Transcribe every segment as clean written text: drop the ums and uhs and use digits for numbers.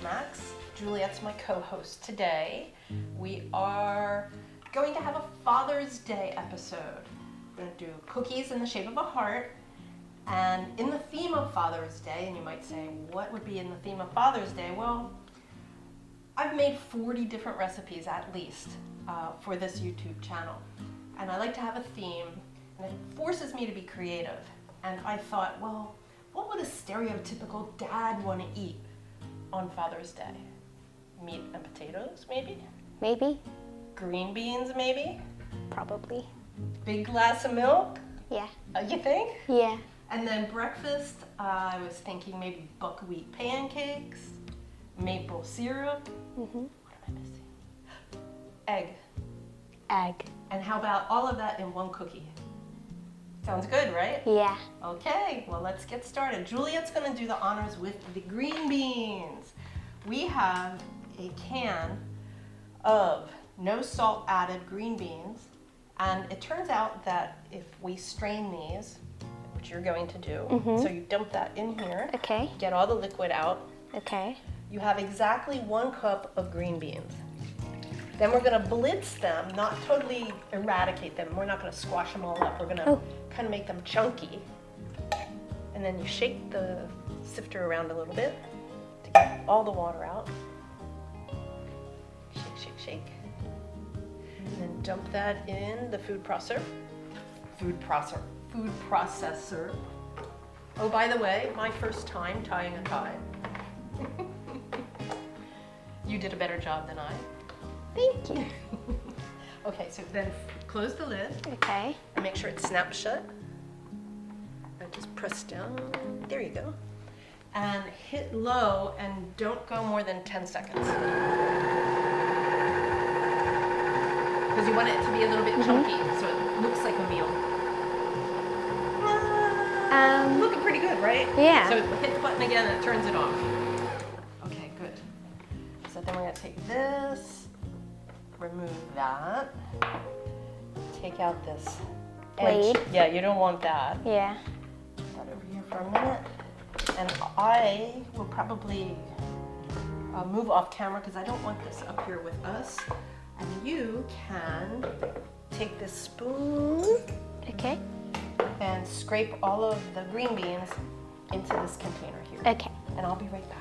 Max. Juliet's my co-host today. We are going to have a Father's Day episode. We're going to do cookies in the shape of a heart. And in the theme of Father's Day, and you might say, what would be in the theme of Father's Day? Well, I've made 40 different recipes at least for this YouTube channel. And I like to have a theme, and it forces me to be creative. And I thought, well, what would a stereotypical dad want to eat on Father's Day? Meat and potatoes, maybe? Maybe. Green beans, maybe? Probably. Big glass of milk? Yeah. You think? Yeah. And then breakfast, I was thinking maybe buckwheat pancakes, maple syrup. Mm-hmm. What am I missing? Egg. Egg. And how about all of that in one cookie? Sounds good, right? Yeah. Okay, well, let's get started. Juliet's gonna do the honors with the green beans. We have a can of no salt added green beans. And it turns out that if we strain these, which you're going to do, so you dump that in here, Okay. get all the liquid out, Okay. you have exactly 1 cup of green beans. Then we're gonna blitz them, not totally eradicate them. We're not gonna squash them all up. We're gonna kind of make them chunky. And then you shake the sifter around a little bit to get all the water out. Shake, shake, shake. And then dump that in the food processor. Food processor. Oh, by the way, my first time tying a tie. You did a better job than I. Thank you. Okay, so then close the lid Okay. and make sure it snaps shut. And just press down. There you go. And hit low and don't go more than 10 seconds. Because you want it to be a little bit chunky so it looks like a meal. Looking pretty good, right? Yeah. So hit the button again and it turns it off. Okay, good. So then we're gonna take this, remove that, take out this edge. Blade. Yeah, you don't want that. Yeah. Put that over here for a minute. And I will probably move off camera because I don't want this up here with us. And you can take this spoon Okay. and scrape all of the green beans into this container here. Okay. And I'll be right back.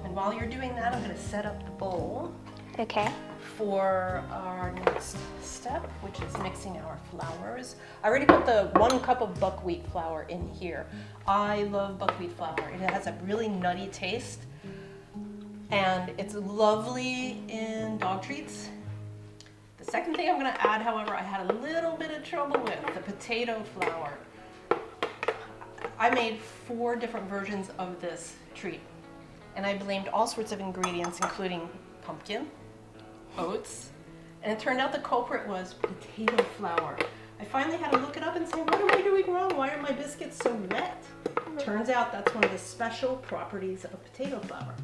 And while you're doing that, I'm gonna set up the bowl Okay. for our next step, which is mixing our flours. I already put the 1 cup of buckwheat flour in here. I love buckwheat flour. It has a really nutty taste. And it's lovely in dog treats. The second thing I'm gonna add, however, I had a little bit of trouble with, the potato flour. I made 4 different versions of this treat. And I blamed all sorts of ingredients, including pumpkin, oats, and it turned out the culprit was potato flour. I finally had to look it up and say, what am I doing wrong? Why are my biscuits so wet? Turns out that's one of the special properties of potato flour.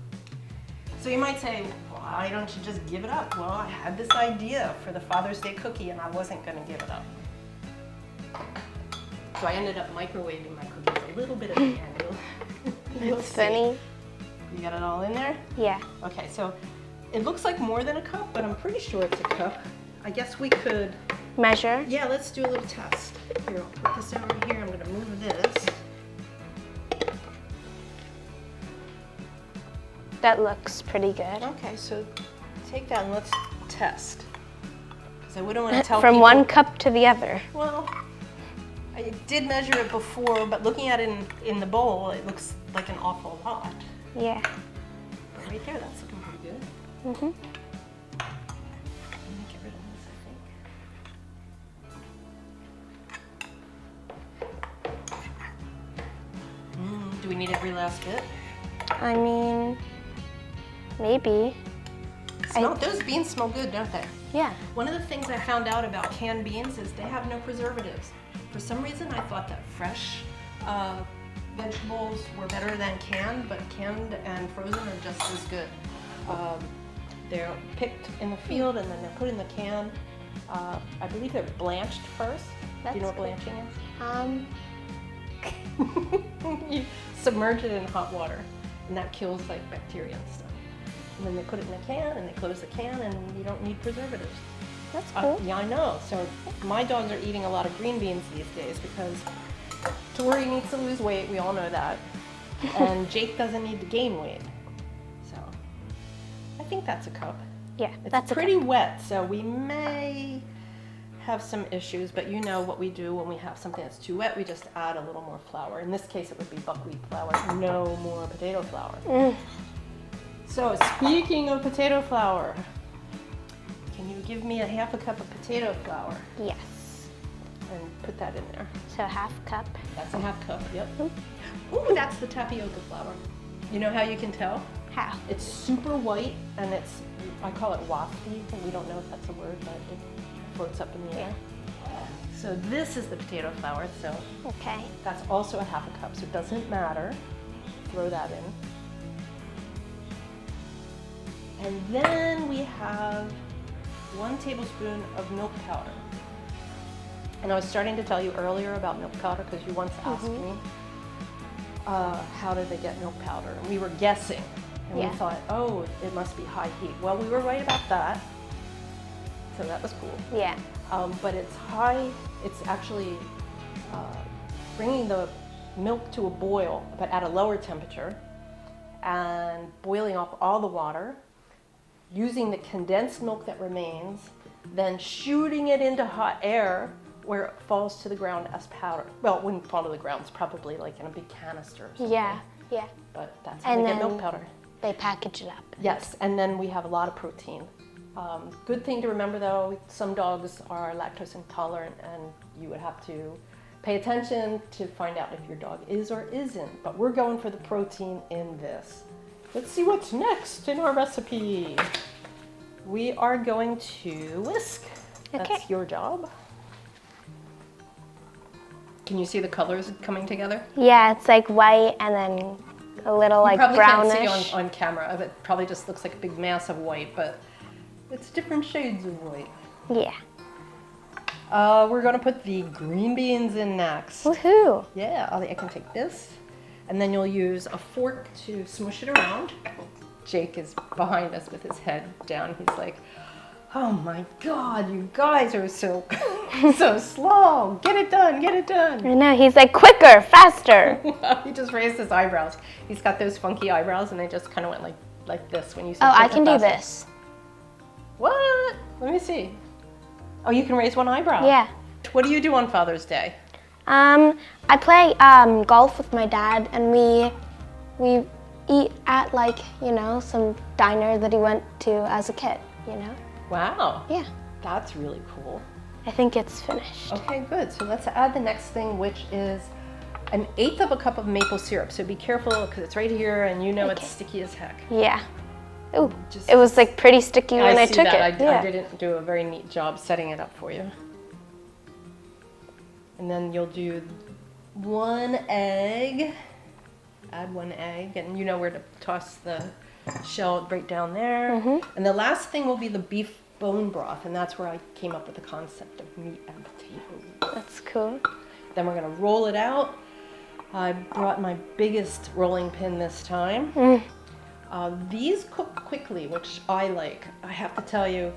So you might say, why don't you just give it up? Well, I had this idea for the Father's Day cookie and I wasn't gonna give it up. So I ended up microwaving my cookies a little bit at the end. You'll That's see. funny. You got it all in there? Yeah. Okay, so it looks like more than a cup, but I'm pretty sure it's a cup. I guess we could, Measure. yeah, let's do a little test. Here, I'll put this over here. I'm gonna move this. That looks pretty good. Okay, so take that and let's test. Because I wouldn't want to tell From people. 1 cup to the other. Well, I did measure it before, but looking at it in the bowl, it looks like an awful lot. Yeah. But right there, that's looking pretty good. Mhm. Let me get rid of this, I think. Do we need every last bit? I mean, maybe. Those beans smell good, don't they? Yeah. One of the things I found out about canned beans is they have no preservatives. For some reason, I thought that fresh vegetables were better than canned, but canned and frozen are just as good. They're picked in the field and then they're put in the can I believe they're blanched first. Do you know what That's blanching is? You submerge it in hot water, and that kills like bacteria and stuff. And then they put it in a can, and they close the can, and you don't need preservatives. That's cool. Yeah, I know. So my dogs are eating a lot of green beans these days because Tori needs to lose weight. We all know that, and Jake doesn't need to gain weight. So I think that's a cup. Yeah, It's that's pretty wet, so we may have some issues, but you know what we do when we have something that's too wet, we just add a little more flour. In this case, it would be buckwheat flour, no more potato flour. So speaking of potato flour, can you give me a half a cup of potato flour Yes. and put that in there? So half cup. That's a half cup, yep. Ooh, that's the tapioca flour. You know how you can tell? How? It's super white and it's, I call it wafty. We don't know if that's a word, but it floats up in the air. So this is the potato flour, so Okay. that's also a half a cup, so it doesn't matter. Throw that in. And then we have 1 tablespoon of milk powder. And I was starting to tell you earlier about milk powder because you once asked me, how did they get milk powder? And we were guessing. And Yeah. we thought, oh, it must be high heat. Well, we were right about that. So that was cool. Yeah. But it's actually bringing the milk to a boil, but at a lower temperature, and boiling off all the water, using the condensed milk that remains, then shooting it into hot air where it falls to the ground as powder. Well, it wouldn't fall to the ground, it's probably like in a big canister or something. Yeah. Yeah. But that's how And they get then- milk powder. They package it up. Yes, and then we have a lot of protein. Good thing to remember though, some dogs are lactose intolerant and you would have to pay attention to find out if your dog is or isn't. But we're going for the protein in this. Let's see what's next in our recipe. We are going to whisk. Okay. That's your job. Can you see the colors coming together? Yeah, it's like white and then a little like You probably brownish. can't see on camera. It probably just looks like a big mass of white, but it's different shades of white. Yeah. We're gonna put the green beans in next. Woohoo. Yeah, I can take this, and then you'll use a fork to smush it around. Jake is behind us with his head down. He's like, oh my God, you guys are so, so slow. Get it done, get it done. I know, he's like quicker, faster. He just raised his eyebrows. He's got those funky eyebrows and they just kind of went like this when you said Oh, I quicker, can do faster. this. What? Let me see. Oh, you can raise one eyebrow. Yeah. What do you do on Father's Day? I play golf with my dad, and we eat at like, you know, some diner that he went to as a kid, you know? Wow. Yeah. That's really cool. I think it's finished. Okay, good. So let's add the next thing, which is 1/8 of a cup of maple syrup. So be careful because it's right here and you know it's sticky as heck. Yeah. Ooh, Just- it was like pretty sticky when I see took that. it. I didn't do a very neat job setting it up for you. And then you'll do 1 egg. Add 1 egg, and you know where to toss the shell right down there. And the last thing will be the beef bone broth, and that's where I came up with the concept of meat and potato. That's cool. Then we're gonna roll it out. I brought my biggest rolling pin this time. These cook quickly, which I like. I have to tell you,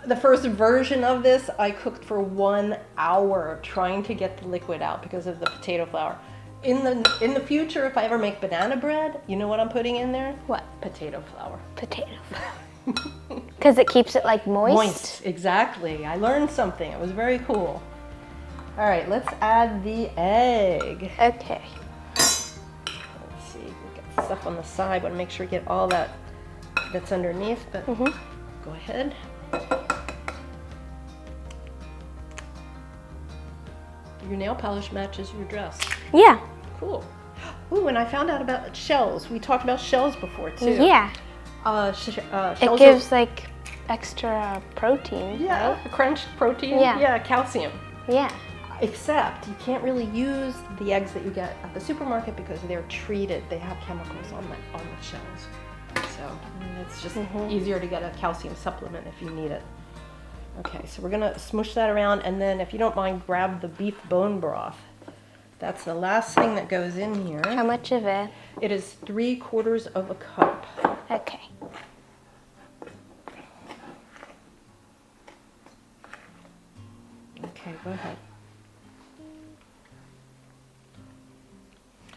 the first version of this, I cooked for 1 hour trying to get the liquid out because of the potato flour. In the future, if I ever make banana bread, you know what I'm putting in there? What? Potato flour. Potato. Because it keeps it like moist. Moist, exactly. I learned something. It was very cool. All right, let's add the egg. Okay. Let's see, we got stuff on the side. Want to make sure we get all that's underneath, but go ahead. Your nail polish matches your dress. Yeah. Cool. Ooh, and I found out about shells. We talked about shells before too. Yeah. Shells It gives like extra protein. yeah, Right? crunched protein. Yeah. Calcium. Yeah. Except you can't really use the eggs that you get at the supermarket because they're treated. They have chemicals on the shells. So it's just easier to get a calcium supplement if you need it. Okay, so we're gonna smush that around, and then if you don't mind, grab the beef bone broth. That's the last thing that goes in here. How much of it? It is 3/4 of a cup. Okay. Okay, go ahead.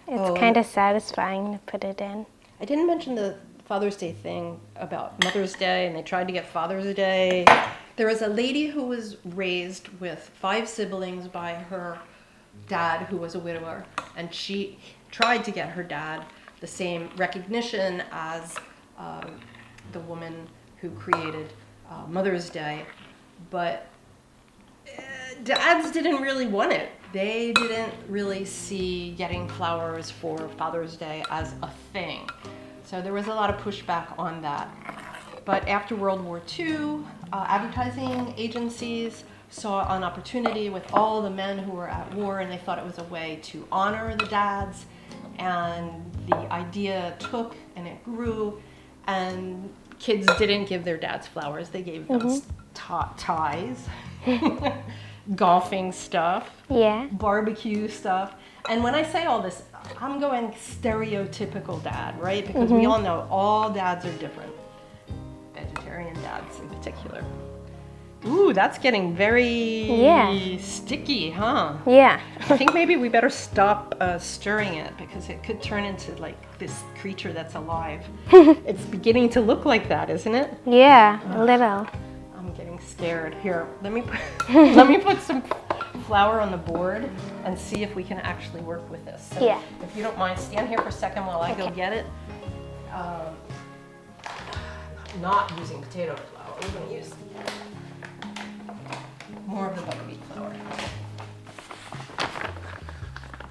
It's kind of satisfying to put it in. I didn't mention the Father's Day thing about Mother's Day, and they tried to get Father's Day. There was a lady who was raised with 5 siblings by her dad, who was a widower, and she tried to get her dad the same recognition as the woman who created Mother's Day, but dads didn't really want it. They didn't really see getting flowers for Father's Day as a thing. So there was a lot of pushback on that. But after World War II, advertising agencies saw an opportunity with all the men who were at war, and they thought it was a way to honor the dads. And the idea took and it grew, and kids didn't give their dads flowers. They gave them ties, golfing stuff, barbecue stuff. And when I say all this, I'm going stereotypical dad, right? Because we all know all dads are different. Vegetarian dads in particular. Ooh, that's getting very sticky, huh? Yeah. I think maybe we better stop stirring it, because it could turn into like this creature that's alive. It's beginning to look like that, isn't it? Yeah, a little. I'm getting scared. Here, let me put some flour on the board and see if we can actually work with this. So if you don't mind, stand here for a second while I go get it. Not using potato flour. We're going to use more of the buckwheat flour.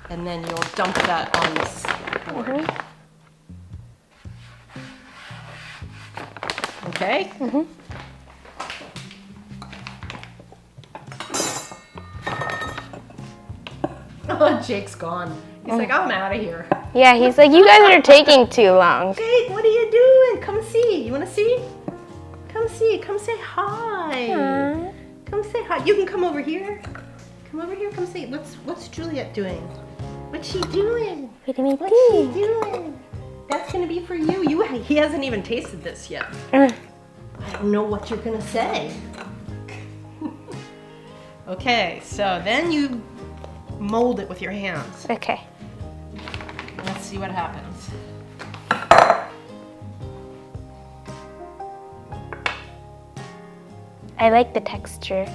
And then you'll dump that on this board. Okay? Oh, Jake's gone. He's like, I'm out of here. Yeah, he's like, you guys are taking too long. Jake, what are you doing? Come see. You want to see? Come see. Come say hi. Aww. Come say hi. You can come over here. Come over here. Come see. What's Juliet doing? What's she doing? What's she doing? That's gonna be for you. He hasn't even tasted this yet. I don't know what you're gonna say. Okay, so then you mold it with your hands. Okay. Let's see what happens. I like the texture.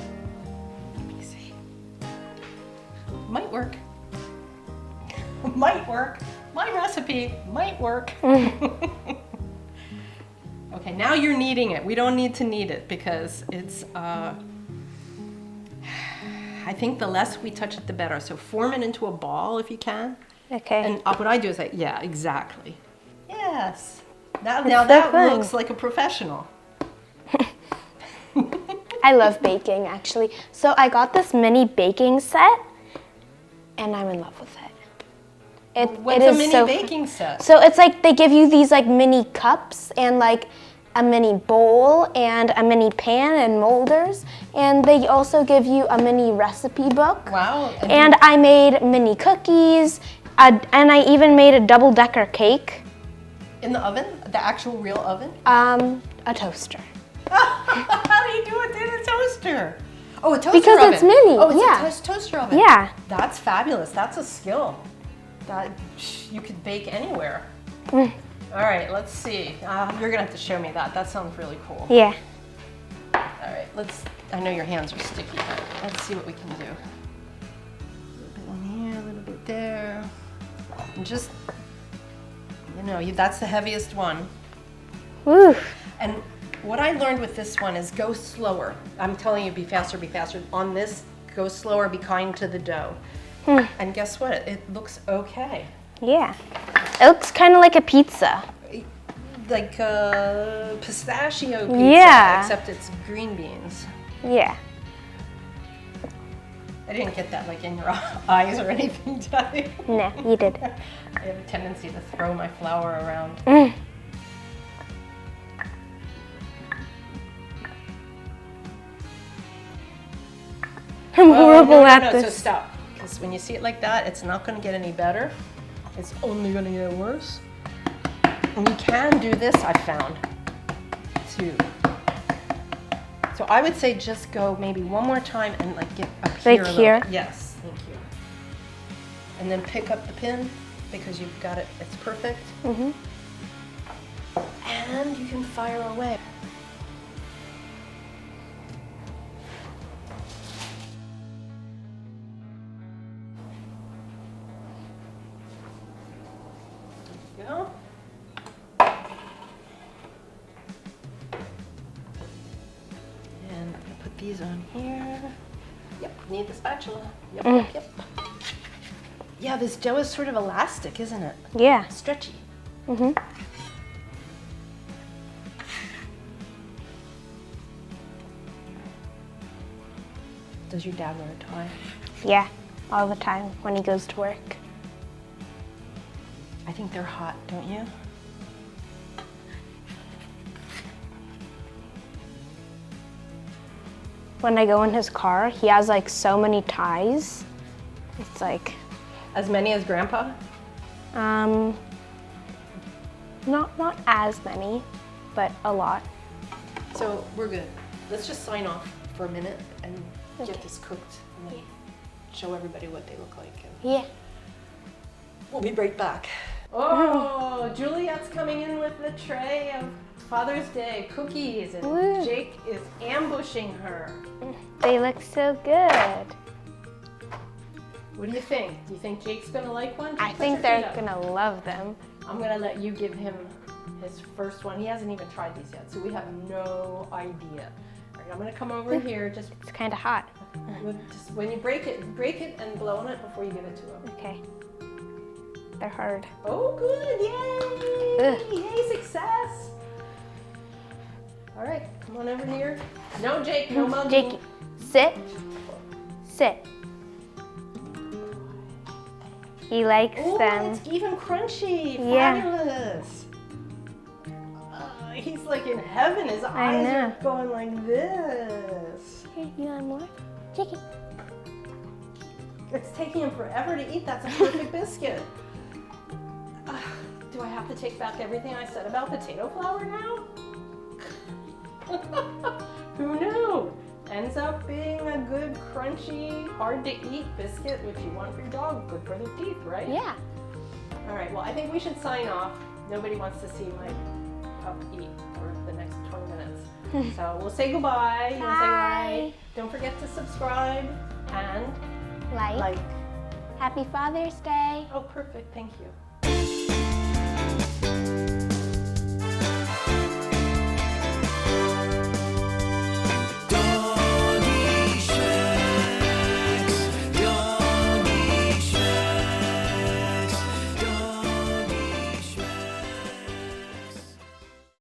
Let me see. Might work. Might work. My recipe might work. Okay, now you're kneading it. We don't need to knead it because it's, I think the less we touch it, the better. So form it into a ball if you can. Okay. And what I do is yeah, exactly. Yes. Now that looks like a professional. I love baking, actually. So I got this mini baking set, and I'm in love with it. What's a mini baking set? So it's like they give you these like mini cups and like a mini bowl and a mini pan and molders, and they also give you a mini recipe book. Wow. And I made mini cookies, and I even made a double-decker cake. In the oven? The actual real oven? A toaster. How do you do it in a toaster? Oh, a toaster because oven. Because it's mini, Oh, it's a toaster oven. Yeah. That's fabulous. That's a skill. That you could bake anywhere. Mm. All right, let's see. You're gonna have to show me that. That sounds really cool. Yeah. All right, I know your hands are sticky, but let's see what we can do. A little bit in here, a little bit there. And just, that's the heaviest one. Woo. And what I learned with this one is go slower. I'm telling you, be faster, be faster. On this, go slower, be kind to the dough. And guess what? It looks okay. Yeah. It looks kind of like a pizza. Like a pistachio pizza, except it's green beans. Yeah. I didn't get that like in your eyes or anything, did I? No, you did. I have a tendency to throw my flour around. I'm horrible no, at no, this. So stop. Because when you see it like that, it's not going to get any better. It's only going to get worse. And you can do this, I found, too. So I would say just go maybe one more time and like get up here. Like here? Yes, thank you. And then pick up the pin because you've got it. It's perfect. Mm-hmm. And you can fire away. There you go. And I'm gonna put these on here. Yep, need the spatula. Yep, yep. Yeah, this dough is sort of elastic, isn't it? Yeah. Stretchy. Mm-hmm. Does your dad wear a tie? Yeah, all the time when he goes to work. I think they're hot, don't you? When I go in his car, he has like so many ties. It's like, As many as Grandpa? not as many, but a lot. So we're good. Let's just sign off for a minute and Okay. get this cooked and then show everybody what they look like. And Yeah. we'll be right back. Oh, Juliet's coming in with the tray of Father's Day cookies and Woo. Jake is ambushing her. They look so good. What do you think? Do you think Jake's gonna like one? I Put think your they're feet up. gonna love them. I'm gonna let you give him his first one. He hasn't even tried these yet, so we have no idea. All right, I'm gonna come over here. Just It's kind of hot. when you break it and blow on it before you give it to him. Okay. They're hard. Oh, good! Yay! Ugh. Yay! Success! All right, come on over here. No, Jake, no mugging. Jakey, sit. Sit. He likes Oh, them. it's even crunchy. Yeah. Fabulous. He's like in heaven. His eyes know. are going like this. Here, you want more? Jakey. It's taking him forever to eat. That's a perfect biscuit. Do I have to take back everything I said about potato flour now? Who knew? Ends up being a good, crunchy, hard to eat biscuit, which you want for your dog. Good for their teeth, right? Yeah. All right, well, I think we should sign off. Nobody wants to see my pup eat for the next 20 minutes. So we'll say goodbye. You wanna say Bye. goodbye? Don't forget to subscribe and Like. like. Happy Father's Day. Oh, perfect. Thank you.